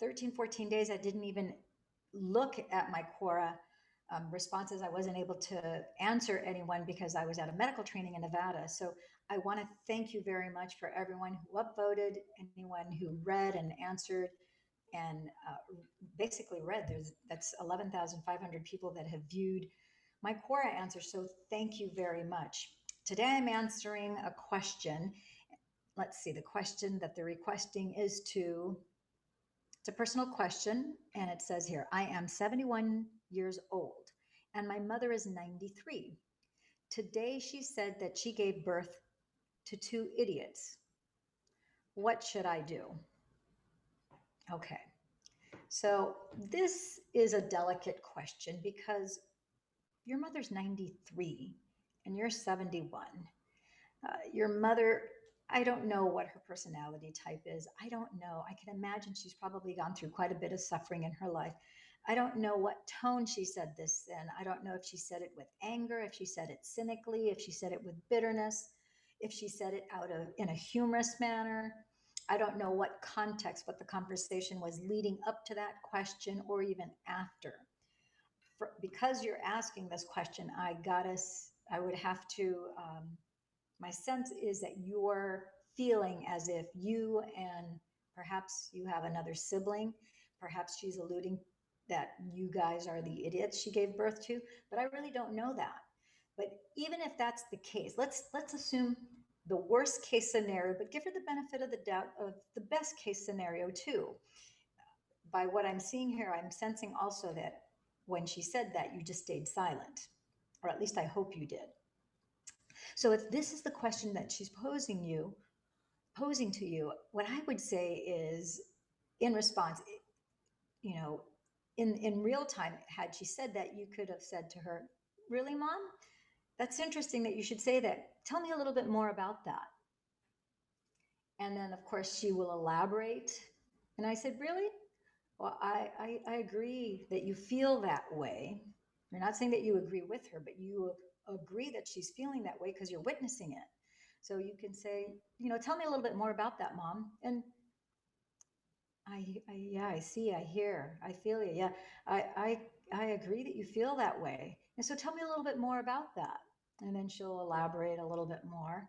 13, 14 days, I didn't even look at my QUORA responses. I wasn't able to answer anyone because I was at a medical training in Nevada. So I want to thank you very much for everyone who upvoted, anyone who read and answered and basically read. That's 11,500 people that have viewed my QUORA answers. So thank you very much. Today I'm answering a question. Let's see, the question that they're requesting is it's a personal question, and it says here, I am 71 years old, and my mother is 93. Today she said that she gave birth to two idiots. What should I do? Okay, so this is a delicate question because your mother's 93 and you're 71. Your mother, I don't know what her personality type is. I don't know. I can imagine she's probably gone through quite a bit of suffering in her life. I don't know what tone she said this in. I don't know if she said it with anger, if she said it cynically, if she said it with bitterness, if she said it in a humorous manner. I don't know what context, what the conversation was leading up to that question or even after. Because you're asking this question, I would have to, my sense is that you're feeling as if you and perhaps you have another sibling, perhaps she's alluding that you guys are the idiots she gave birth to, but I really don't know that. But even if that's the case, let's assume the worst case scenario, but give her the benefit of the doubt of the best case scenario too. By what I'm seeing here, I'm sensing also that when she said that, you just stayed silent, or at least I hope you did. So if this is the question that she's posing to you, what I would say is, in response, you know, in real time, had she said that, you could have said to her, "Really, Mom? That's interesting that you should say that. Tell me a little bit more about that." And then, of course, she will elaborate. And I said, "Really? Well, I agree that you feel that way." You're not saying that you agree with her, but you agree that she's feeling that way because you're witnessing it. So you can say, tell me a little bit more about that, Mom. And yeah, I see, I hear, I feel you. Yeah, I agree that you feel that way. And so tell me a little bit more about that. And then she'll elaborate a little bit more.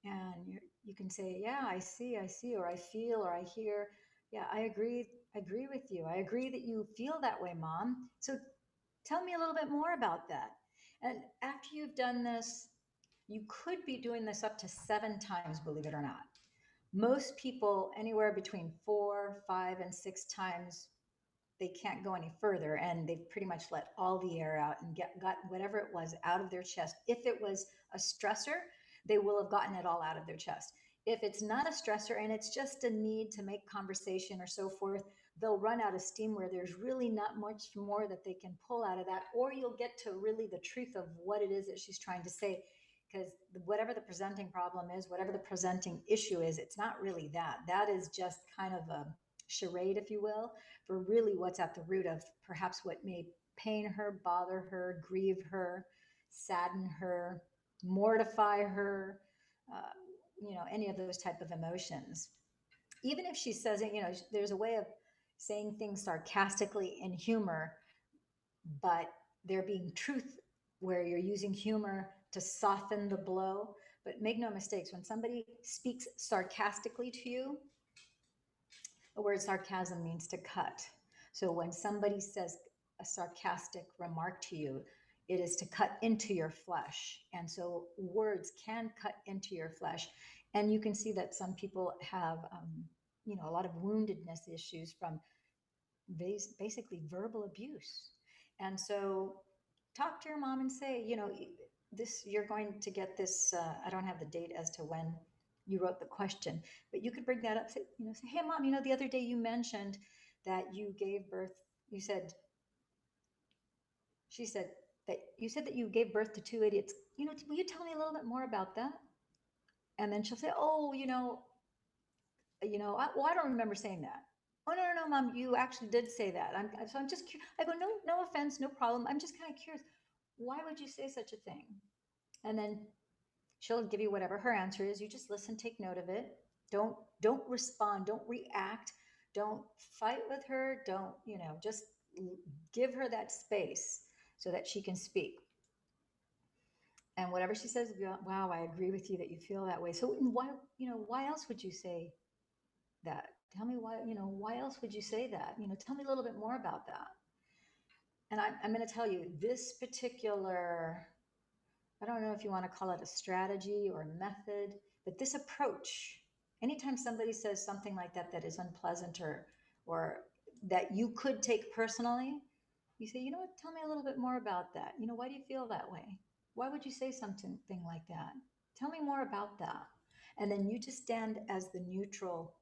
And you can say, yeah, I see, or I feel, or I hear. Yeah, I agree with you. I agree that you feel that way, Mom. So tell me a little bit more about that. And after you've done this, you could be doing this up to 7 times, believe it or not. Most people, anywhere between 4, 5, and 6 times, they can't go any further, and they've pretty much let all the air out and got whatever it was out of their chest. If it was a stressor, they will have gotten it all out of their chest. If it's not a stressor and it's just a need to make conversation or so forth, they'll run out of steam where there's really not much more that they can pull out of that, or you'll get to really the truth of what it is that she's trying to say. Because whatever the presenting problem is, whatever the presenting issue is, it's not really that. That is just kind of a charade, if you will, for really what's at the root of perhaps what may pain her, bother her, grieve her, sadden her, mortify her, any of those type of emotions. Even if she says it, there's a way of saying things sarcastically in humor, but there being truth where you're using humor to soften the blow. But make no mistakes, when somebody speaks sarcastically to you, the word sarcasm means to cut. So when somebody says a sarcastic remark to you, it is to cut into your flesh. And so words can cut into your flesh. And you can see that some people have, a lot of woundedness issues from basically verbal abuse. And so talk to your mom and say, you're going to get this. I don't have the date as to when you wrote the question, but you could bring that up. Say, hey, Mom, the other day you mentioned that you gave birth. She said that you said that you gave birth to two idiots. Will you tell me a little bit more about that? And then she'll say, oh, I don't remember saying that. Oh, no, Mom, you actually did say that. I'm just curious. I go, no offense, no problem. I'm just kind of curious. Why would you say such a thing? And then she'll give you whatever her answer is. You just listen, take note of it. Don't respond, don't react. Don't fight with her. Don't, just give her that space so that she can speak. And whatever she says, wow, I agree with you that you feel that way. So why else would you say that? Tell me why else would you say that? Tell me a little bit more about that. And I'm going to tell you this particular, I don't know if you want to call it a strategy or a method, but this approach, anytime somebody says something like that that is unpleasant or that you could take personally, you say, you know what, tell me a little bit more about that. Why do you feel that way? Why would you say something like that? Tell me more about that. And then you just stand as the neutral.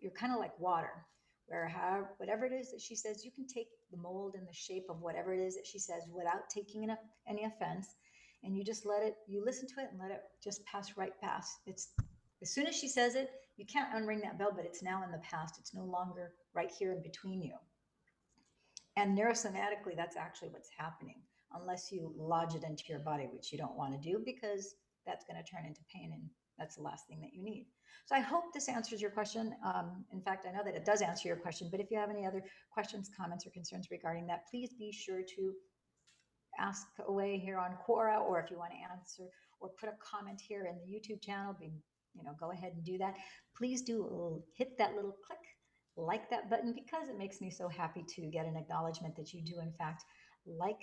You're kind of like water, where whatever it is that she says, you can take the mold and the shape of whatever it is that she says without taking any offense. And you just you listen to it and let it just pass right past. It's as soon as she says it, you can't unring that bell, but it's now in the past. It's no longer right here in between you. And neurosomatically, that's actually what's happening, unless you lodge it into your body, which you don't want to do because that's going to turn into pain. And that's the last thing that you need. So I hope this answers your question. In fact, I know that it does answer your question, but if you have any other questions, comments, or concerns regarding that, please be sure to ask away here on Quora, or if you want to answer or put a comment here in the YouTube channel, go ahead and do that. Please do hit that little click, like that button, because it makes me so happy to get an acknowledgement that you do in fact like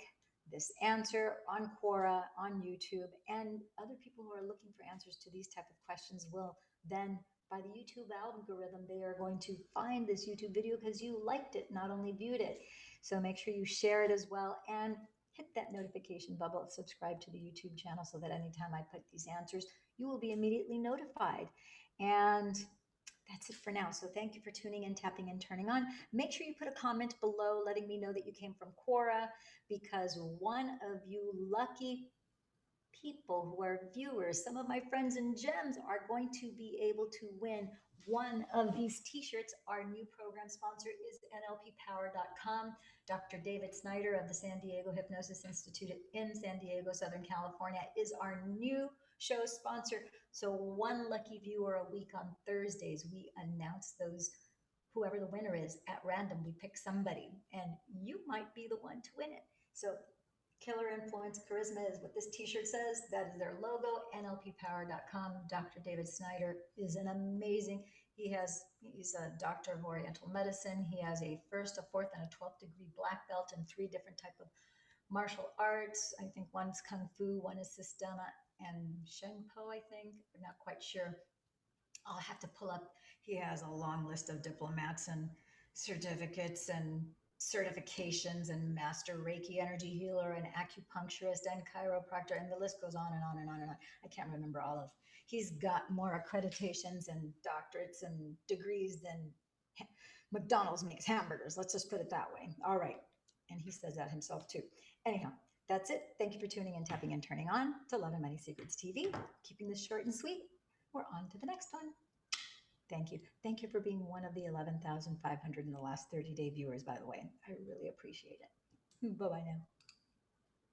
this answer on Quora, on YouTube, and other people who are looking for answers to these type of questions will then, by the YouTube algorithm, they are going to find this YouTube video because you liked it, not only viewed it. So make sure you share it as well, and hit that notification bubble, subscribe to the YouTube channel so that anytime I put these answers, you will be immediately notified. And that's it for now. So thank you for tuning in, tapping in, turning on. Make sure you put a comment below letting me know that you came from Quora, because one of you lucky people who are viewers, some of my friends and gems, are going to be able to win one of these t-shirts. Our new program sponsor is NLPpower.com. Dr. David Snyder of the San Diego Hypnosis Institute in San Diego, Southern California, is our new show sponsor. So one lucky viewer a week on Thursdays, we announce those, whoever the winner is, at random. We pick somebody, and you might be the one to win it. So Killer Influence Charisma is what this t-shirt says. That is their logo, NLPpower.com. Dr. David Snyder is an amazing, he's a doctor of Oriental medicine. He has a first, a fourth, and a 12th degree black belt in 3 different types of martial arts. I think one's Kung Fu, one is Sistema and Sheng Po, I think. I'm not quite sure. I'll have to pull up. He has a long list of diplomats and certificates and certifications, and master Reiki energy healer and acupuncturist and chiropractor, and the list goes on and on and on and on. I can't remember all of. He's got more accreditations and doctorates and degrees than McDonald's makes hamburgers. Let's just put it that way. All right. And he says that himself too. Anyhow, that's it. Thank you for tuning in, tapping, and turning on to Love and Money Secrets TV. Keeping this short and sweet. We're on to the next one. Thank you. Thank you for being one of the 11,500 in the last 30-day viewers, by the way. I really appreciate it. Bye-bye now.